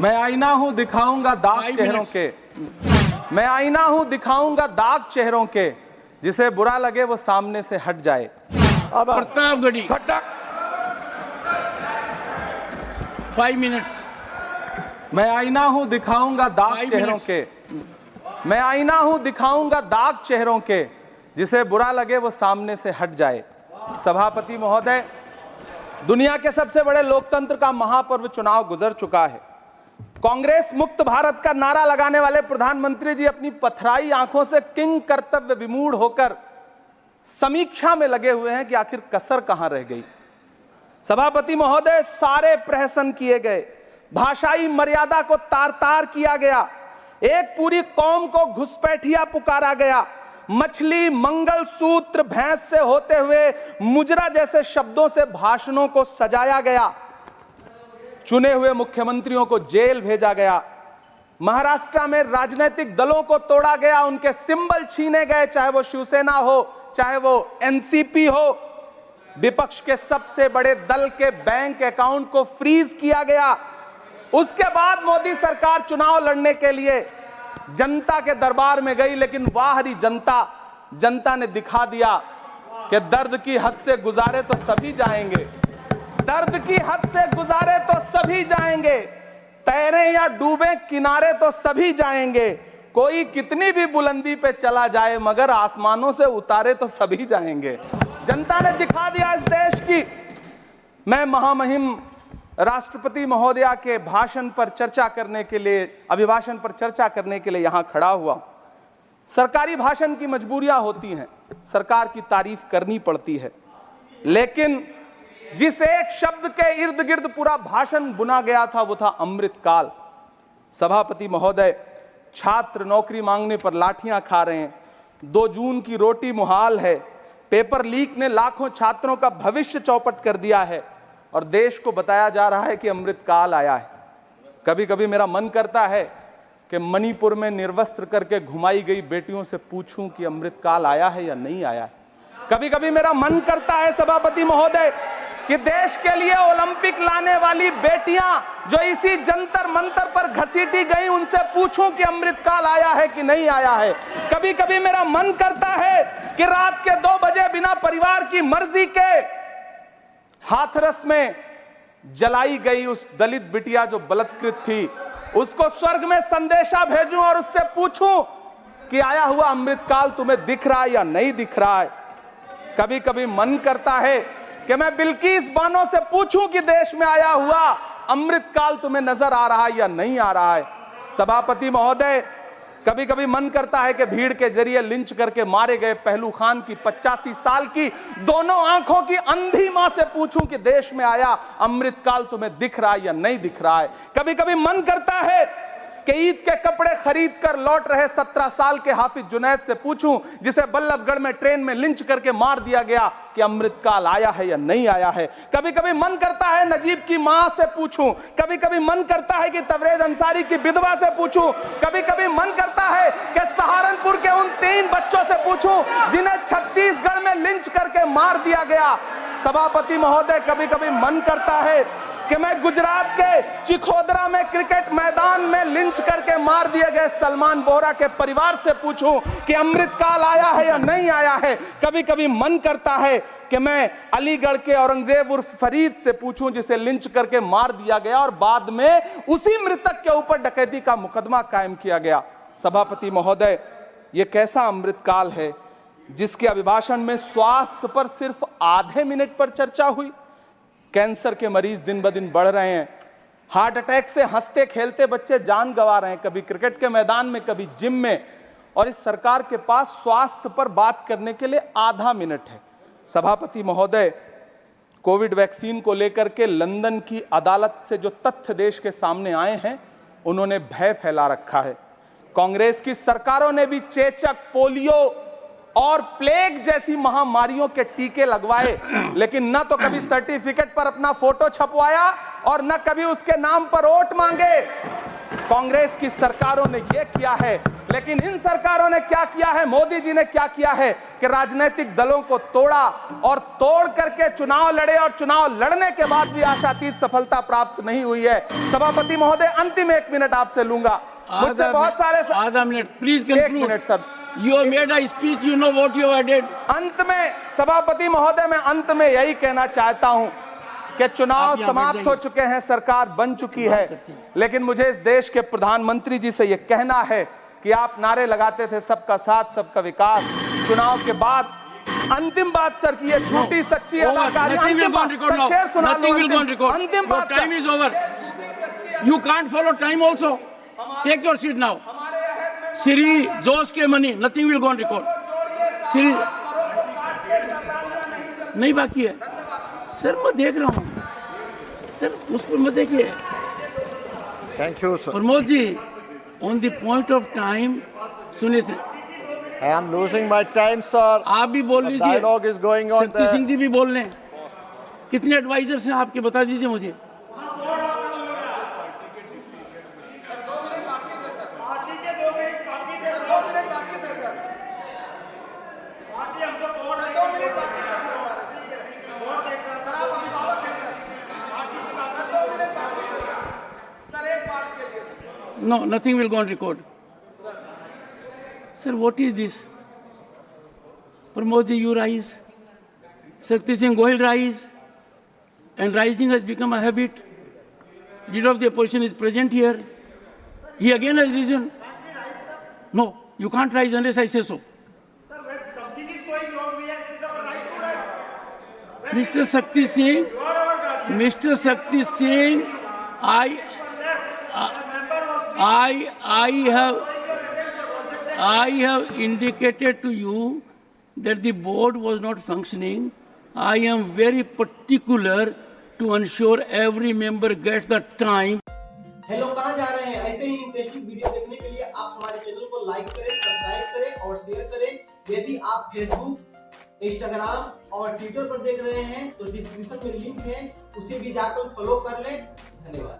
मैं आईना हूं दिखाऊंगा दाग चेहरों के, मैं आईना हूं दिखाऊंगा दाग चेहरों के, जिसे बुरा लगे वो सामने से हट जाए। प्रतापगढ़ी 5 मिनट्स। मैं आईना हूं दिखाऊंगा दाग 5 चेहरों minutes. के, मैं आईना हूं दिखाऊंगा दाग चेहरों के, जिसे बुरा लगे वो सामने से हट जाए। सभापति महोदय, दुनिया के सबसे बड़े लोकतंत्र का महापर्व चुनाव गुजर चुका है। कांग्रेस मुक्त भारत का नारा लगाने वाले प्रधानमंत्री जी अपनी पथराई आंखों से किंग कर्तव्य विमूढ़ होकर समीक्षा में लगे हुए हैं कि आखिर कसर कहां रह गई। सभापति महोदय, सारे प्रहसन किए गए, भाषाई मर्यादा को तार तार किया गया, एक पूरी कौम को घुसपैठिया पुकारा गया, मछली मंगल सूत्र भैंस से होते हुए मुजरा जैसे शब्दों से भाषणों को सजाया गया, चुने हुए मुख्यमंत्रियों को जेल भेजा गया, महाराष्ट्र में राजनीतिक दलों को तोड़ा गया, उनके सिंबल छीने गए, चाहे वो शिवसेना हो चाहे वो एनसीपी हो, विपक्ष के सबसे बड़े दल के बैंक अकाउंट को फ्रीज किया गया। उसके बाद मोदी सरकार चुनाव लड़ने के लिए जनता के दरबार में गई, लेकिन वाहरी जनता ने दिखा दिया कि दर्द की हद से गुजारे तो सभी जाएंगे, दर्द की हद से गुजारे तो सभी जाएंगे, तैरे या डूबे किनारे तो सभी जाएंगे, कोई कितनी भी बुलंदी पे चला जाए मगर आसमानों से उतारे तो सभी जाएंगे। जनता ने दिखा दिया इस देश की। मैं महामहिम राष्ट्रपति महोदया के भाषण पर चर्चा करने के लिए, अभिभाषण पर चर्चा करने के लिए यहां खड़ा हुआ। सरकारी भाषण की मजबूरियां होती हैं, सरकार की तारीफ करनी पड़ती है, लेकिन जिस एक शब्द के इर्द गिर्द पूरा भाषण बुना गया था वो था अमृतकाल। सभापति महोदय, छात्र नौकरी मांगने पर लाठियां खा रहे हैं, 2 जून की रोटी मुहाल है, पेपर लीक ने लाखों छात्रों का भविष्य चौपट कर दिया है और देश को बताया जा रहा है कि अमृतकाल आया है। कभी कभी मेरा मन करता है कि मणिपुर में निर्वस्त्र करके घुमाई गई बेटियों से पूछूं कि अमृतकाल आया है या नहीं आया है। कभी कभी मेरा मन करता है सभापति महोदय कि देश के लिए ओलंपिक लाने वाली बेटियां जो इसी जंतर मंतर पर घसीटी गई, उनसे पूछूं कि अमृतकाल आया है कि नहीं आया है। कभी कभी मेरा मन करता है कि रात के 2 बजे बिना परिवार की मर्जी के हाथरस में जलाई गई उस दलित बिटिया जो बलात्कृत थी, उसको स्वर्ग में संदेशा भेजूं और उससे पूछूं कि आया हुआ अमृतकाल तुम्हें दिख रहा है या नहीं दिख रहा है। कभी कभी मन करता है कि मैं बिल्किस बानो से पूछूं कि देश में आया हुआ अमृतकाल तुम्हें नजर आ रहा है या नहीं आ रहा है। सभापति महोदय, कभी कभी मन करता है कि भीड़ के जरिए लिंच करके मारे गए पहलू खान की 85 साल की दोनों आंखों की अंधी मां से पूछूं कि देश में आया अमृतकाल तुम्हें दिख रहा है या नहीं दिख रहा है। कभी कभी मन करता है कि ईद के कपड़े खरीद कर लौट रहे 17 साल के हाफिज जुनैद से पूछूं, जिसे बल्लभगढ़ में ट्रेन में लिंच करके मार दिया गया, कि अमृतकाल आया है या नहीं आया है। कभी कभी मन करता है नजीब की मां से पूछूं, कभी कभी मन करता है कि तबरेज अंसारी की विधवा से पूछूं, कभी कभी मन करता है कि सहारनपुर के उन 3 बच्चों से पूछूं जिन्हें छत्तीसगढ़ में लिंच करके मार दिया गया। सभापति महोदय, कभी कभी मन करता है कि मैं गुजरात के चिखोदरा में क्रिकेट मैदान में लिंच करके मार दिए गए सलमान बोहरा के परिवार से पूछूं कि अमृतकाल आया है या नहीं आया है। कभी कभी मन करता है कि मैं अलीगढ़ के औरंगजेब उर्फ फरीद से पूछूं, जिसे लिंच करके मार दिया गया और बाद में उसी मृतक के ऊपर डकैती का मुकदमा कायम किया गया। सभापति महोदय, यह कैसा अमृतकाल है जिसके अभिभाषण में स्वास्थ्य पर सिर्फ आधे मिनट पर चर्चा हुई। कैंसर के मरीज दिन ब दिन बढ़ रहे हैं, हार्ट अटैक से हंसते खेलते बच्चे जान गंवा रहे हैं, कभी क्रिकेट के मैदान में कभी जिम में, और इस सरकार के पास स्वास्थ्य पर बात करने के लिए आधा मिनट है। सभापति महोदय, कोविड वैक्सीन को लेकर के लंदन की अदालत से जो तथ्य देश के सामने आए हैं, उन्होंने भय फैला रखा है। कांग्रेस की सरकारों ने भी चेचक, पोलियो और प्लेग जैसी महामारियों के टीके लगवाए, लेकिन न तो कभी सर्टिफिकेट पर अपना फोटो छपवाया और न कभी उसके नाम पर वोट मांगे। कांग्रेस की सरकारों ने यह किया है, लेकिन इन सरकारों ने क्या किया है, मोदी जी ने क्या किया है कि राजनीतिक दलों को तोड़ा और तोड़ करके चुनाव लड़े और चुनाव लड़ने के बाद भी आशातीत सफलता प्राप्त नहीं हुई है। सभापति महोदय, अंतिम 1 मिनट आपसे लूंगा। मुझसे बहुत सारे आधा minute please. 1 minute sir. You have made a speech, you know what you have did. अंत में सभापति महोदय, मैं अंत में यही कहना चाहता हूं कि चुनाव समाप्त हो चुके हैं, सरकार बन चुकी है, लेकिन मुझे इस देश के प्रधानमंत्री जी से यह कहना है कि आप नारे लगाते थे सबका साथ सबका विकास, चुनाव के बाद अंतिम बात सर की ये झूठी सच्ची अदाकारी, अंतिम बात शेर सुना लो, अंतिम बात, time is over, you can't follow time also, take your seat now. Shri Jose K Mani, nothing will go on record. Shri नहीं बाकी है सर, मैं देख रहा हूँ सर, उस पर मत देखिए। Thank you sir. Pramod ji, on the point of time सुनिए sir. I am losing my time sir. आप भी बोल लीजिए, dialogue is going on. Shakti Singh ji भी बोल रहे हैं। कितने एडवाइजर्स हैं आपके, बता दीजिए मुझे। No, nothing will go on record. Sir, what is this? Pramod ji, you rise. Shakti Singh Gohil rise. And rising has become a habit. Leader of the opposition is present here. He again has risen. No, you can't rise unless I say so. Sir, when something is going wrong, we have our right to rise. Mr. Shakti Singh, Mr. Shakti Singh, I have indicated to you that the board was not functioning. I am very particular to ensure every member gets the time. Hello, कहाँ जा रहे हैं? ऐसे ही interesting video देखने के लिए आप हमारे चैनल को लाइक करें, सब्सक्राइब करें और शेयर करें। यदि आप फेसबुक, इंस्टाग्राम और ट्विटर पर देख रहे हैं तो डिस्क्रिप्शन में लिंक है, उसे भी जाकर फॉलो कर लें। धन्यवाद।